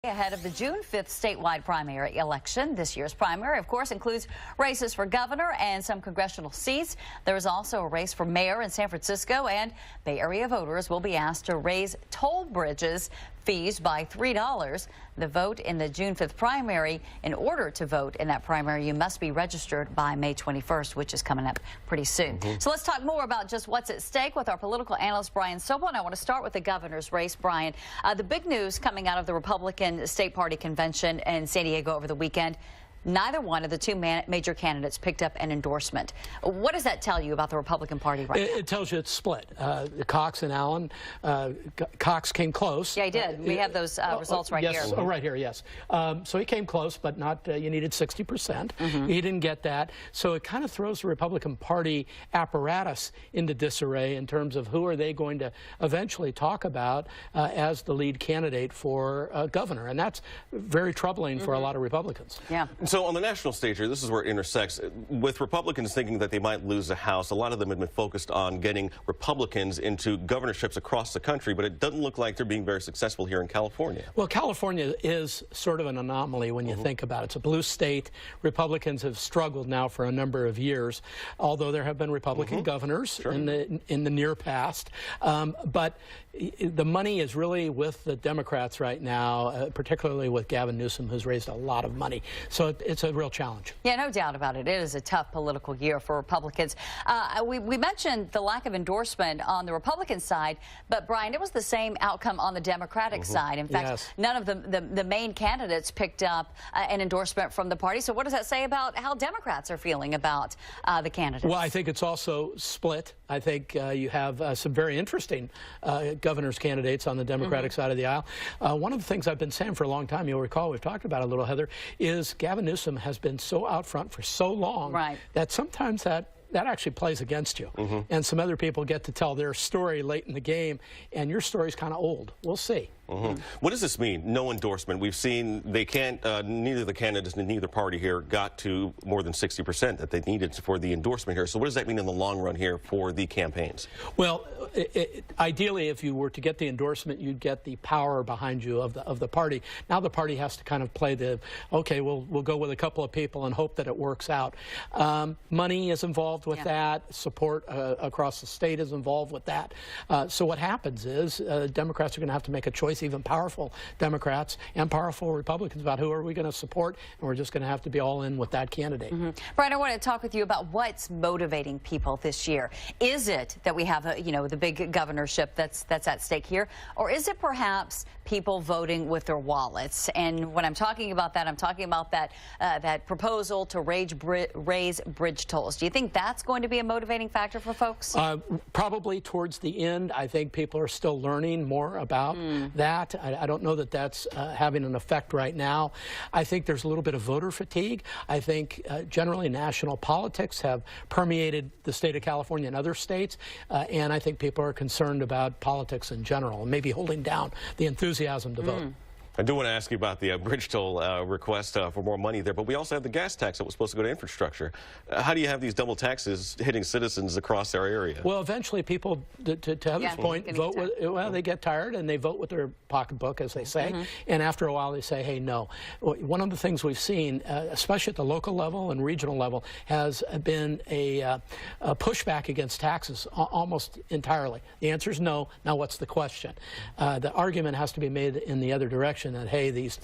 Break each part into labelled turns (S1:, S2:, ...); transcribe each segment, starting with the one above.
S1: Ahead of the June 5th statewide primary election. This year's primary, of course, includes races for governor and some congressional seats. There is also a race for mayor in San Francisco, and Bay Area voters will be asked to raise toll bridges fees by $3. The vote in the June 5th primary. In order to vote in that primary, you must be registered by May 21st, which is coming up pretty soon. So let's talk more about just what's at stake with our political analyst, Brian Sobel. And I want to start with the governor's race. Brian, the big news coming out of the Republican State Party Convention in San Diego over the weekend, neither one of the two major candidates picked up an endorsement. What does that tell you about the Republican Party right now?
S2: It tells you it's split. Cox and Allen. Cox came close.
S1: Yeah, he did. We have those results right
S2: yes,
S1: here.
S2: Oh, right here, yes. So he came close, but not, you needed 60%. He didn't get that. So it kind of throws the Republican Party apparatus into disarray in terms of who are they going to eventually talk about as the lead candidate for governor. And that's very troubling for a lot of Republicans.
S1: Yeah.
S3: So on the national stage here, this is where it intersects. With Republicans thinking that they might lose the House, a lot of them have been focused on getting Republicans into governorships across the country, but it doesn't look like they're being very successful here in California.
S2: Well, California is sort of an anomaly when you think about it. It's a blue state. Republicans have struggled now for a number of years, although there have been Republican governors in the near past. But the money is really with the Democrats right now, particularly with Gavin Newsom, who's raised a lot of money. So it's a real challenge.
S1: Yeah, no doubt about it. It is a tough political year for Republicans. We mentioned the lack of endorsement on the Republican side, but Brian, it was the same outcome on the Democratic side. In fact, none of the main candidates picked up an endorsement from the party. So what does that say about how Democrats are feeling about the candidates?
S2: Well, I think it's also split. I think you have some very interesting governor's candidates on the Democratic side of the aisle. One of the things I've been saying for a long time, you'll recall we've talked about it a little, Heather, is Gavin Newsom has been so out front for so long that sometimes that actually plays against you. And some other people get to tell their story late in the game, and your story's kind of old. We'll see.
S3: What does this mean? No endorsement. We've seen they can't, neither the candidates nor neither party here got to more than 60% that they needed for the endorsement here. So what does that mean in the long run here for the campaigns? Well,
S2: ideally, if you were to get the endorsement, you'd get the power behind you of the party. Now the party has to kind of play the, okay, we'll go with a couple of people and hope that it works out. Money is involved with that. Support across the state is involved with that. So what happens is Democrats are going to have to make a choice, even powerful Democrats and powerful Republicans, about who are we going to support, and we're just going to have to be all in with that candidate.
S1: Brian, I want to talk with you about what's motivating people this year. Is it that we have the big governorship that's at stake here, or is it perhaps people voting with their wallets? And when I'm talking about that, I'm talking about that proposal to raise bridge tolls. Do you think that's going to be a motivating factor for folks?
S2: Probably towards the end. I think people are still learning more about that. I don't know that that's having an effect right now. I think there's a little bit of voter fatigue. I think generally national politics have permeated the state of California and other states, and I think people are concerned about politics in general and maybe holding down the enthusiasm to vote.
S3: I do want to ask you about the bridge toll request for more money there, but we also have the gas tax that was supposed to go to infrastructure. How do you have these double taxes hitting citizens across our area?
S2: Well, eventually people, to Heather's point, vote with, well, they get tired and they vote with their pocketbook, as they say, and after a while they say, hey, no. One of the things we've seen, especially at the local level and regional level, has been a pushback against taxes almost entirely. The answer is no. Now what's the question? The argument has to be made in the other direction, that, hey, these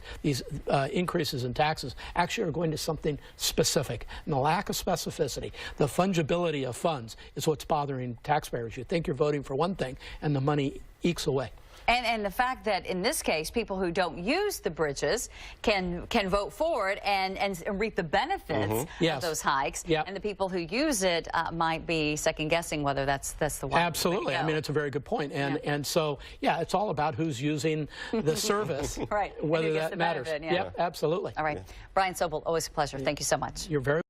S2: increases in taxes actually are going to something specific. And the lack of specificity, the fungibility of funds, is what's bothering taxpayers. You think you're voting for one thing, and the money ekes away.
S1: And the fact that in this case, people who don't use the bridges can vote for it and reap the benefits of those hikes. And the people who use it might be second guessing whether that's the one.
S2: Absolutely. I mean, it's a very good point. And so, yeah, it's all about who's using the service, whether that matters. Absolutely.
S1: All right. Brian Sobel, always a pleasure. Thank you so much.
S2: You're very